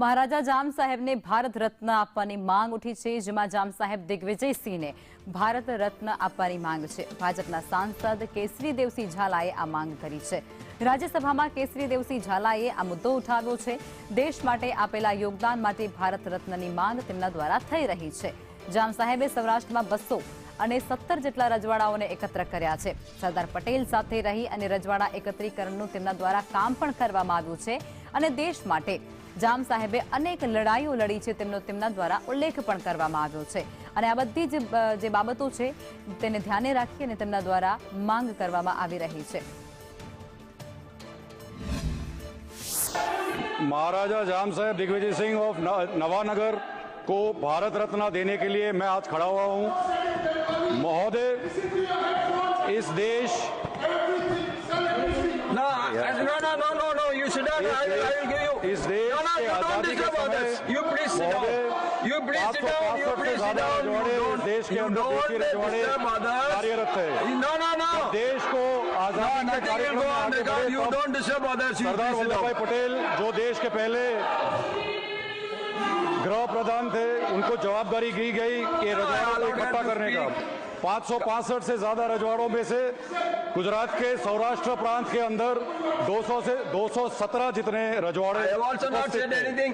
મહારાજા જામ સાહેબને ભારત રત્ન આપવાની માંગ ઉઠી છે, જેમાં જામ સાહેબ દિગ્વિજયસિંહને ભારત રત્ન આપવાની માંગ છે। ભાજપના સાંસદ કેસરીદેવસિંહ ઝાલાએ આ માંગ કરી છે। રાજ્યસભામાં કેસરીદેવસિંહ ઝાલાએ આ મુદ્દો ઉઠાવ્યો છે। દેશ માટે આપેલા યોગદાન માટે ભારત રત્નની માંગ તેમના દ્વારા થઈ રહી છે। જામ સાહેબે સૌરાષ્ટ્રમાં 217 જેટલા રજવાડાઓને એકત્ર કર્યા છે। સરદાર પટેલ સાથે રહી અને રજવાડા એકત્રીકરણનું તેમના દ્વારા કામ પણ કરવામાં આવ્યું છે અને દેશ માટે જામ સાહેબે અનેક લડાઈઓ લડી છે તેમનો તેમના દ્વારા ઉલ્લેખ પણ કરવામાં આવ્યો છે અને આ બધી જે બાબતો છે તેને ધ્યાને રાખી અને તેમના દ્વારા માંગ કરવામાં આવી રહી છે। महाराजा जाम साहब दिग्विजय सिंह ऑफ नवानगर को भारत रत्न देने के लिए मैं आज खड़ा हुआ हूं। महोदय, इस देश No, you sit down. I will give you. इस देश के you don't आजादी के disturb समय others. You please sit down. You please sit down. You please sit down. इस देश के अंदर देखिए रजवाड़े कार्यरत है। No. देश को आजादी के कार्यक्रम में आगे बढ़े You don't disturb others. You Sardar please sit Vallabh भाई down. पटेल जो देश के पहले गृह प्रधान थे, उनको जवाबदारी दी गई कि रजवाड़ों को इकट्ठा करने का। 565 से ज्यादा रजवाड़ों में से गुजरात के सौराष्ट्र प्रांत के अंदर 217 जितने रजवाड़े I have also not said anything.